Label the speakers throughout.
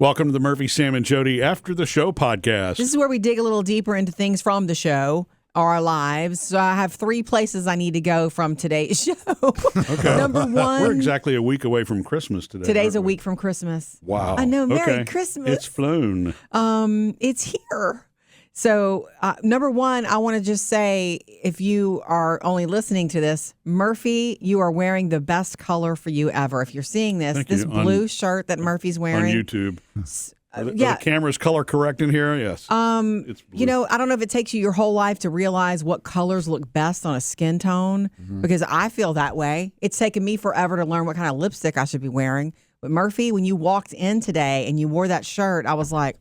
Speaker 1: Welcome to the Murphy, Sam, and Jodi After the Show podcast.
Speaker 2: This is where we dig a little deeper into things from the show or our lives. So I have 3 places I need to go from today's show.
Speaker 1: Okay.
Speaker 2: Number 1.
Speaker 1: We're exactly a week away from Christmas today.
Speaker 2: Today's a week from Christmas.
Speaker 1: Wow.
Speaker 2: I know. Merry
Speaker 1: Okay.
Speaker 2: Christmas.
Speaker 1: It's flown.
Speaker 2: It's here. So, number 1, I want to just say, if you are only listening to this, Murphy, you are wearing the best color for you ever. If you're seeing this,
Speaker 1: Thank
Speaker 2: this
Speaker 1: you.
Speaker 2: blue shirt that Murphy's wearing.
Speaker 1: On YouTube. Are the
Speaker 2: yeah.
Speaker 1: cameras color correct in here? Yes. It's blue.
Speaker 2: You know, I don't know if it takes you your whole life to realize what colors look best on a skin tone, because I feel that way. It's taken me forever to learn what kind of lipstick I should be wearing. But Murphy, when you walked in today and you wore that shirt, I was like,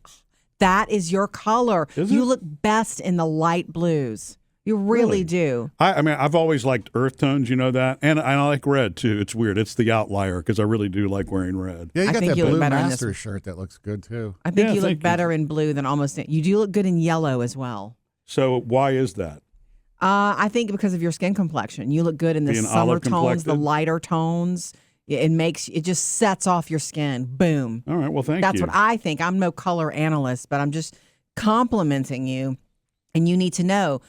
Speaker 2: that is your color.
Speaker 1: Is
Speaker 2: You
Speaker 1: it?
Speaker 2: look best in the light blues. You really do.
Speaker 1: I mean, I've always liked earth tones, you know that, and I like red too. It's weird. It's the outlier because I really do like wearing red.
Speaker 3: Yeah, you
Speaker 2: I
Speaker 3: got
Speaker 2: think
Speaker 3: that
Speaker 2: you look
Speaker 3: blue
Speaker 2: better in this
Speaker 3: master
Speaker 2: one.
Speaker 3: shirt that looks good too.
Speaker 2: I think
Speaker 1: Yeah,
Speaker 2: you
Speaker 1: thank
Speaker 2: look
Speaker 1: you.
Speaker 2: better in blue than almost. You do look good in yellow as well.
Speaker 1: So why is that?
Speaker 2: I think because of your skin complexion. You look good in the
Speaker 1: Being
Speaker 2: summer
Speaker 1: olive
Speaker 2: tones, the
Speaker 1: complected?
Speaker 2: lighter tones. It just sets off your skin. Boom.
Speaker 1: All right. Well, thank
Speaker 2: That's
Speaker 1: you.
Speaker 2: what I think. I'm no color analyst, but I'm just complimenting you, and you need to know.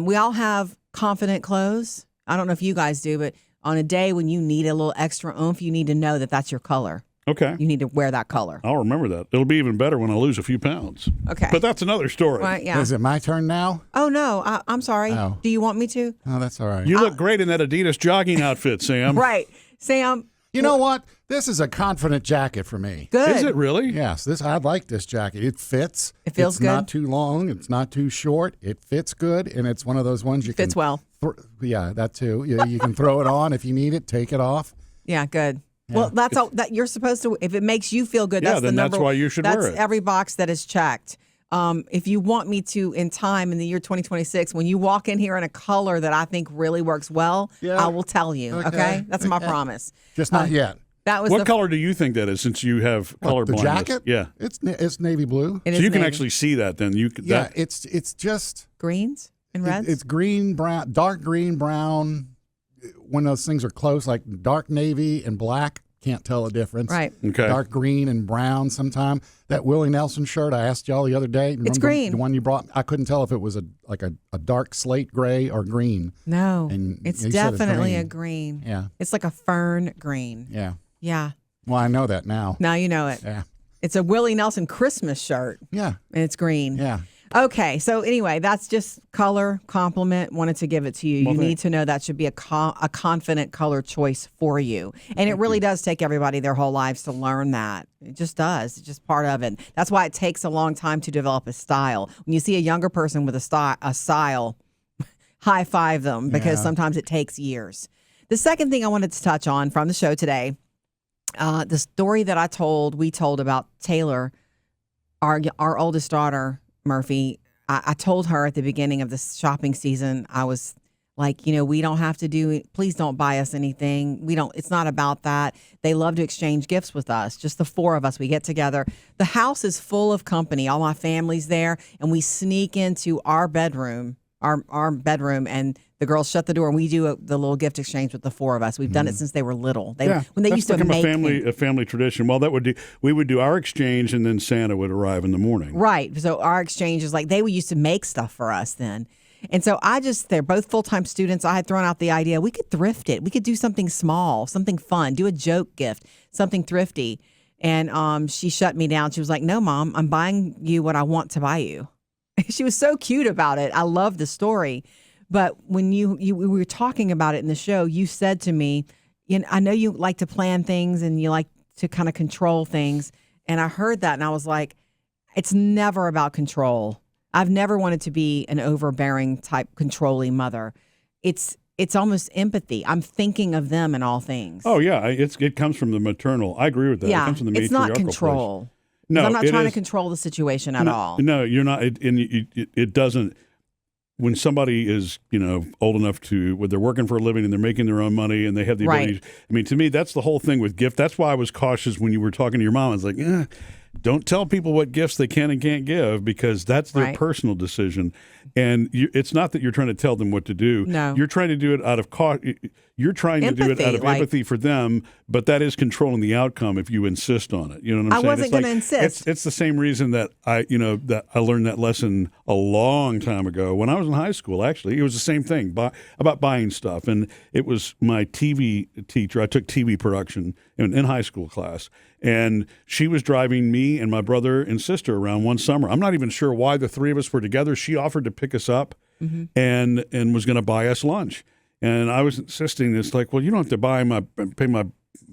Speaker 2: We all have confident clothes. I don't know if you guys do, but on a day when you need a little extra oomph, you need to know that that's your color.
Speaker 1: Okay.
Speaker 2: You need to wear that color.
Speaker 1: I'll remember that. It'll be even better when I lose a few pounds.
Speaker 2: Okay.
Speaker 1: But that's another story.
Speaker 2: Right, yeah.
Speaker 3: Is it my turn now?
Speaker 2: Oh, no. I'm sorry.
Speaker 3: Oh.
Speaker 2: Do you want me to?
Speaker 3: Oh, that's all right.
Speaker 1: You look great in that Adidas jogging outfit, Sam.
Speaker 2: Right. Sam,
Speaker 3: You know what? This is a confident jacket for me.
Speaker 2: good.
Speaker 1: Is it really?
Speaker 3: Yes, I like this jacket. It fits.
Speaker 2: It feels
Speaker 3: it's
Speaker 2: good?
Speaker 3: not too long. It's not too short. It fits good, and it's one of those ones you
Speaker 2: Fits
Speaker 3: can.
Speaker 2: well.
Speaker 3: Yeah, that too. You can throw it on if you need it. Take it off.
Speaker 2: Yeah, good. Well, that's all that you're supposed to. If it makes you feel good,
Speaker 1: Yeah,
Speaker 2: that's the
Speaker 1: then
Speaker 2: number.
Speaker 1: that's why you should wear
Speaker 2: That's
Speaker 1: it.
Speaker 2: every box that is checked. If you want me to, in time in the year 2026, when you walk in here in a color that I think really works well,
Speaker 3: Yeah.
Speaker 2: I will tell you. Okay, that's my promise.
Speaker 3: Just not yet.
Speaker 2: That was
Speaker 1: What
Speaker 2: the
Speaker 1: color do you think that is, since you have color
Speaker 3: The
Speaker 1: blindness?
Speaker 3: jacket?
Speaker 1: Yeah.
Speaker 3: It's navy blue.
Speaker 2: It
Speaker 1: So
Speaker 2: is
Speaker 1: you can
Speaker 2: navy.
Speaker 1: actually see that then. You could,
Speaker 3: Yeah,
Speaker 1: that,
Speaker 3: it's just
Speaker 2: greens and reds.
Speaker 3: it's green, brown, dark green, brown. When those things are close, like dark navy and black, can't tell a difference.
Speaker 2: Right.
Speaker 1: Okay.
Speaker 3: Dark green and brown sometime. That Willie Nelson shirt I asked y'all the other day. Remember
Speaker 2: green.
Speaker 3: The one you brought? I couldn't tell if it was a dark slate gray or green.
Speaker 2: No,
Speaker 3: And
Speaker 2: it's
Speaker 3: you said it's
Speaker 2: definitely
Speaker 3: green.
Speaker 2: a green.
Speaker 3: Yeah.
Speaker 2: It's like a fern green.
Speaker 3: Yeah.
Speaker 2: Yeah.
Speaker 3: Well, I know that now.
Speaker 2: Now you know it.
Speaker 3: Yeah.
Speaker 2: It's a Willie Nelson Christmas shirt,
Speaker 3: Yeah.
Speaker 2: and it's green.
Speaker 3: Yeah.
Speaker 2: Okay, so anyway, that's just color compliment. Wanted to give it to you.
Speaker 1: Well,
Speaker 2: You
Speaker 1: thank-
Speaker 2: need to know that should be a confident color choice for you, and it really does take everybody their whole lives to learn that. It just does. It's just part of it. That's why it takes a long time to develop a style. When you see a younger person with a style, high five them, because
Speaker 3: Yeah.
Speaker 2: sometimes it takes years. The second thing I wanted to touch on from the show today, the story that we told about Taylor, our oldest daughter, Murphy. I told her at the beginning of the shopping season, I was like, we don't have to please don't buy us anything. It's not about that. They love to exchange gifts with us. Just the 4 of us, we get together. The house is full of company. All my family's there, and we sneak into our bedroom, our bedroom, and the girls shut the door, and we do the little gift exchange with the 4 of us. We've done it since they were little. When they
Speaker 1: that's
Speaker 2: used to
Speaker 1: become
Speaker 2: make
Speaker 1: a family tradition. Well, we would do our exchange, and then Santa would arrive in the morning.
Speaker 2: Right. So our exchange is like they used to make stuff for us then. And so they're both full-time students. I had thrown out the idea, we could thrift it. We could do something small, something fun, do a joke gift, something thrifty. And she shut me down. She was like, no, Mom, I'm buying you what I want to buy you. She was so cute about it. I love the story. But when we were talking about it in the show, you said to me, I know you like to plan things and you like to kind of control things. And I heard that and I was like, it's never about control. I've never wanted to be an overbearing type controlling mother. It's almost empathy. I'm thinking of them in all things.
Speaker 1: Oh, yeah. It comes from the maternal. I agree with that. It
Speaker 2: Yeah,
Speaker 1: comes from the
Speaker 2: it's not
Speaker 1: matriarchal
Speaker 2: control.
Speaker 1: place. No,
Speaker 2: I'm not
Speaker 1: it
Speaker 2: trying to
Speaker 1: is-
Speaker 2: control the situation at all.
Speaker 1: No, you're not. It doesn't. When somebody is, old enough where they're working for a living and they're making their own money and they have the
Speaker 2: Right.
Speaker 1: ability. I mean, to me, that's the whole thing with gift. That's why I was cautious when you were talking to your mom. I was like, don't tell people what gifts they can and can't give, because that's their
Speaker 2: Right.
Speaker 1: personal decision. And it's not that you're trying to tell them what to do.
Speaker 2: No.
Speaker 1: You're trying to do it out of caution. you're trying to do it out of
Speaker 2: Empathy,
Speaker 1: empathy for them, but that is controlling the outcome if you insist on it. You know what I'm saying?
Speaker 2: I wasn't
Speaker 1: It's
Speaker 2: going to insist.
Speaker 1: It's the same reason that I learned that lesson a long time ago when I was in high school. Actually, it was the same thing about buying stuff, and it was my TV teacher. I took TV production in high school class, and she was driving me and my brother and sister around one summer. I'm not even sure why the three of us were together. She offered to pick us up and was going to buy us lunch. And I was insisting, it's like, well, you don't have to pay my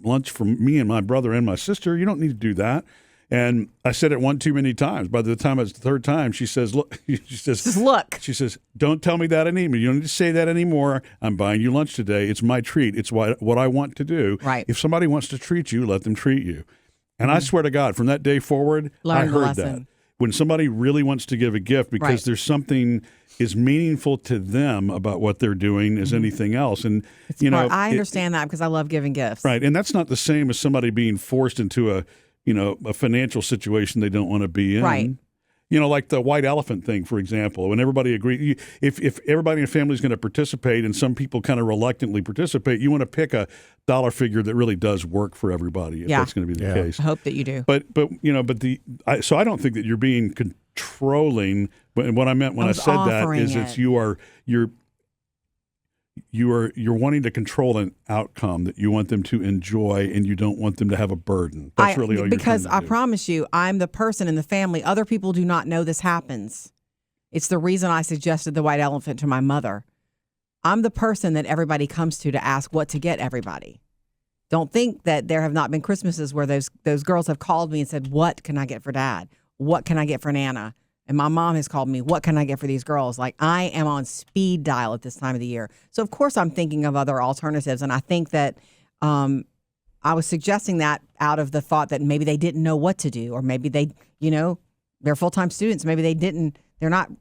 Speaker 1: lunch for me and my brother and my sister. You don't need to do that. And I said it one too many times. By the time it was the third time, she says, look, she says, don't tell me that anymore. You don't need to say that anymore. I'm buying you lunch today. It's my treat. It's what I want to do.
Speaker 2: Right.
Speaker 1: If somebody wants to treat you, let them treat you. And I swear to God, from that day forward, I heard that. When somebody really wants to give a gift because there's something as meaningful to them about what they're doing as anything else. And,
Speaker 2: I understand that because I love giving gifts.
Speaker 1: Right. And that's not the same as somebody being forced into a financial situation they don't want to be in.
Speaker 2: Right.
Speaker 1: Like the white elephant thing, for example, when everybody agreed, if everybody in the family is going to participate and some people kind of reluctantly participate, you want to pick a dollar figure that really does work for everybody, if that's going to be the case.
Speaker 2: I hope that you do.
Speaker 1: So I don't think that you're being controlling. But what I meant when I said that is it's you're wanting to control an outcome that you want them to enjoy and you don't want them to have a burden. That's really all you're
Speaker 2: because
Speaker 1: trying to do.
Speaker 2: I promise you, I'm the person in the family. Other people do not know this happens. It's the reason I suggested the white elephant to my mother. I'm the person that everybody comes to ask what to get everybody. Don't think that there have not been Christmases where those girls have called me and said, what can I get for Dad? What can I get for Nana? And my mom has called me, what can I get for these girls? Like, I am on speed dial at this time of the year. So, of course, I'm thinking of other alternatives. And I think that I was suggesting that out of the thought that maybe they didn't know what to do. Or maybe they, they're full-time students. Maybe they're not,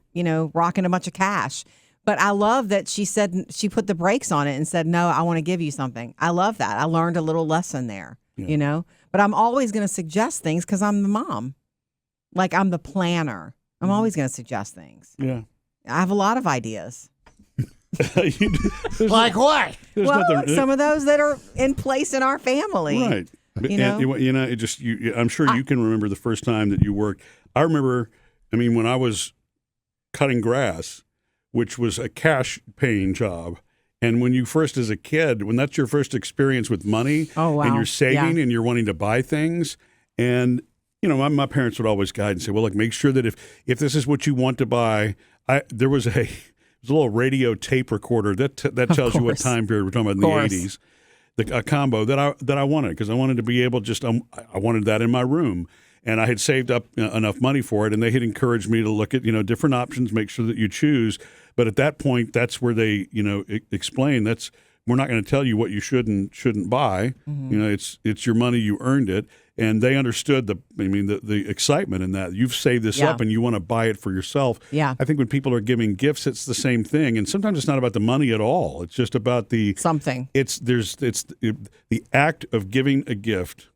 Speaker 2: rocking a bunch of cash. But I love that she put the brakes on it and said, no, I want to give you something. I love that. I learned a little lesson there, But I'm always going to suggest things because I'm the mom. Like, I'm the planner. I'm always going to suggest things.
Speaker 1: Yeah.
Speaker 2: I have a lot of ideas.
Speaker 3: Like what?
Speaker 2: Some of those that are in place in our family.
Speaker 1: Right. I'm sure you can remember the first time that you worked. I remember, when I was cutting grass, which was a cash paying job. And when you first, as a kid, when that's your first experience with money and you're saving and you're wanting to buy things and my parents would always guide and say, well, look, make sure that if this is what you want to buy, there was a little radio tape recorder that tells you what time period we're talking about in the 80s, a combo that I wanted because I wanted to be able I wanted that in my room. And I had saved up enough money for it, and they had encouraged me to look at different options, make sure that you choose. But at that point, that's where they explain we're not going to tell you what you shouldn't buy. Mm-hmm. It's your money, you earned it. And they understood the excitement in that. You've saved this up and you want to buy it for yourself.
Speaker 2: Yeah.
Speaker 1: I think when people are giving gifts, it's the same thing. And sometimes it's not about the money at all. It's just about the act of giving a gift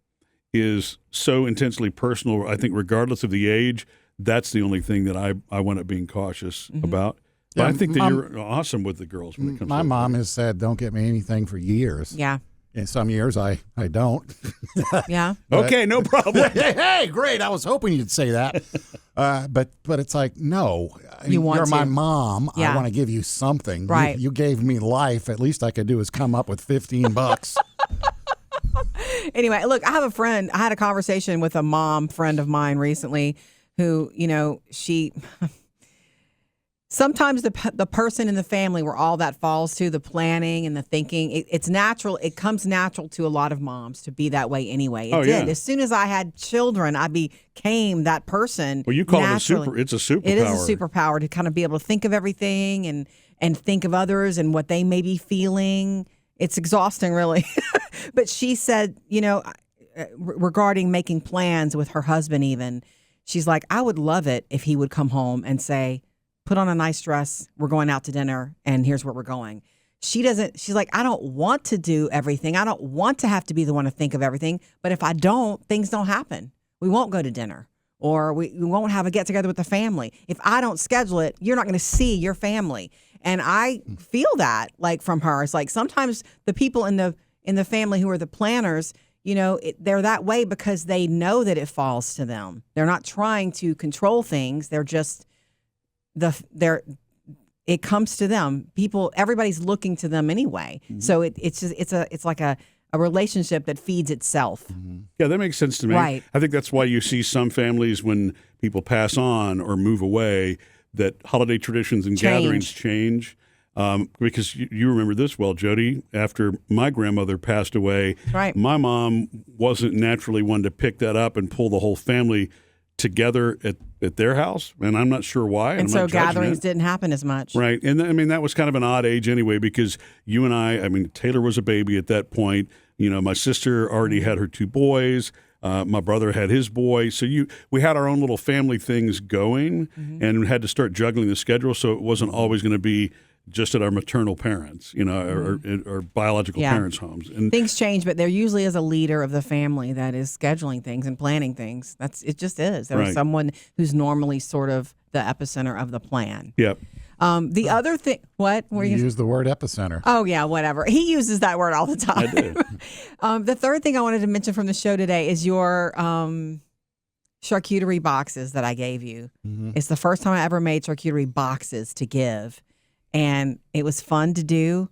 Speaker 1: is so intensely personal. I think regardless of the age, that's the only thing that I wind up being cautious about. But I think that you're awesome with the girls when it comes to
Speaker 3: my mom has said, don't get me anything for years.
Speaker 2: Yeah.
Speaker 3: In some years, I don't.
Speaker 2: Yeah.
Speaker 1: Okay, no problem.
Speaker 3: Hey, great. I was hoping you'd say that. But it's like, no.
Speaker 2: You're
Speaker 3: my mom.
Speaker 2: Yeah.
Speaker 3: I want to give you something.
Speaker 2: Right.
Speaker 3: You gave me life. At least I could do is come up with $15.
Speaker 2: Anyway, look, I have a friend. I had a conversation with a mom friend of mine recently who, she... Sometimes the person in the family where all that falls to, the planning and the thinking, it's natural. It comes natural to a lot of moms to be that way anyway. It did. Yeah. As soon as I had children, I became that person.
Speaker 1: Well, you call
Speaker 2: naturally.
Speaker 1: It's a superpower.
Speaker 2: It is a superpower to kind of be able to think of everything and think of others and what they may be feeling. It's exhausting, really. But she said, regarding making plans with her husband even, she's like, I would love it if he would come home and say, put on a nice dress, we're going out to dinner, and here's where we're going. She's like, I don't want to do everything. I don't want to have to be the one to think of everything. But if I don't, things don't happen. We won't go to dinner. or we won't have a get together with the family. If I don't schedule it, you're not going to see your family. And I feel that like from her. It's like sometimes the people in the family who are the planners, they're that way because they know that it falls to them. They're not trying to control things. They're just it comes to them. Everybody's looking to them anyway. Mm-hmm. So it's like a relationship that feeds itself.
Speaker 1: Mm-hmm. Yeah, that makes sense to me.
Speaker 2: Right.
Speaker 1: I think that's why you see some families when people pass on or move away, that holiday traditions and gatherings change. Because you remember this well, Jodi, after my grandmother passed away,
Speaker 2: right.
Speaker 1: My mom wasn't naturally one to pick that up and pull the whole family together at their house, and I'm not sure why.
Speaker 2: And so gatherings didn't happen as much.
Speaker 1: Right. And that was kind of an odd age anyway, because you and I Taylor was a baby at that point. My sister already had her 2 boys. My brother had his boy. So we had our own little family things going, mm-hmm. and had to start juggling the schedule. So it wasn't always going to be just at our maternal parents, mm-hmm. or biological parents' homes. And
Speaker 2: things change, but there usually is a leader of the family that is scheduling things and planning things. It just is. There's someone who's normally sort of the epicenter of the plan.
Speaker 1: Yep.
Speaker 2: The other thing, what?
Speaker 3: You use the word epicenter.
Speaker 2: Oh, yeah, whatever. He uses that word all the time.
Speaker 1: I do.
Speaker 2: The third thing I wanted to mention from the show today is your charcuterie boxes that I gave you. Mm-hmm. It's the first time I ever made charcuterie boxes to give. And it was fun to do,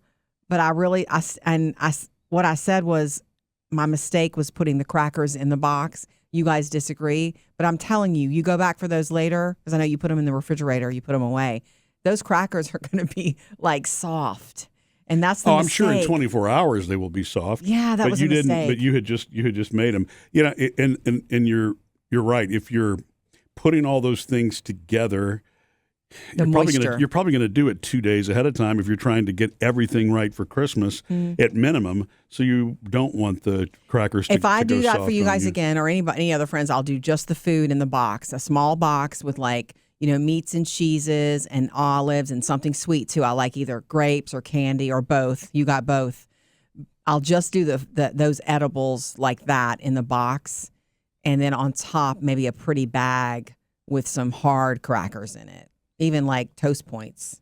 Speaker 2: but what I said was my mistake was putting the crackers in the box. You guys disagree, but I'm telling you, you go back for those later, because I know you put them in the refrigerator, you put them away. Those crackers are going to be like soft, and that's the mistake.
Speaker 1: I'm sure in 24 hours they will be soft.
Speaker 2: Yeah, that was a mistake.
Speaker 1: But you had just made them. And you're right. If you're putting all those things together, you're probably going to do it 2 days ahead of time if you're trying to get everything right for Christmas at minimum. So you don't want the crackers to
Speaker 2: If I
Speaker 1: to
Speaker 2: do
Speaker 1: go
Speaker 2: that
Speaker 1: soft
Speaker 2: for you
Speaker 1: on
Speaker 2: guys again, or any other friends, I'll do just the food in the box, a small box with meats and cheeses and olives and something sweet too. I like either grapes or candy or both. You got both. I'll just do those edibles like that in the box, and then on top maybe a pretty bag with some hard crackers in it. Even like Toast Points,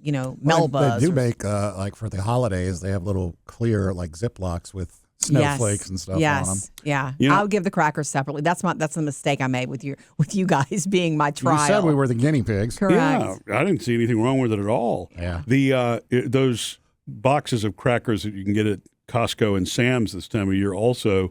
Speaker 2: Melba.
Speaker 3: They do make, for the holidays, they have little clear, Ziplocs with snowflakes and stuff on them.
Speaker 2: Yeah. I'll give the crackers separately. That's the mistake I made with you guys being my trial.
Speaker 3: You said we were the guinea pigs.
Speaker 2: Correct.
Speaker 1: Yeah, I didn't see anything wrong with it at all.
Speaker 3: Yeah.
Speaker 1: Those boxes of crackers that you can get at Costco and Sam's this time of year also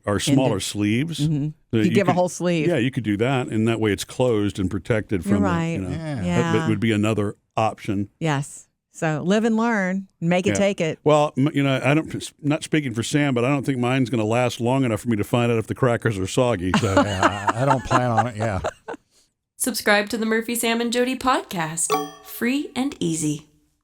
Speaker 1: are smaller sleeves.
Speaker 2: Mm-hmm. So you give a whole sleeve.
Speaker 1: Yeah, you could do that, and that way it's closed and protected from
Speaker 2: You're right.
Speaker 1: That would be another option.
Speaker 2: Yes. So live and learn, make it, take it.
Speaker 1: Well, not speaking for Sam, but I don't think mine's going to last long enough for me to find out if the crackers are soggy. So
Speaker 3: I don't plan on it. Yeah.
Speaker 4: Subscribe to the Murphy, Sam, and Jodi podcast. Free and easy.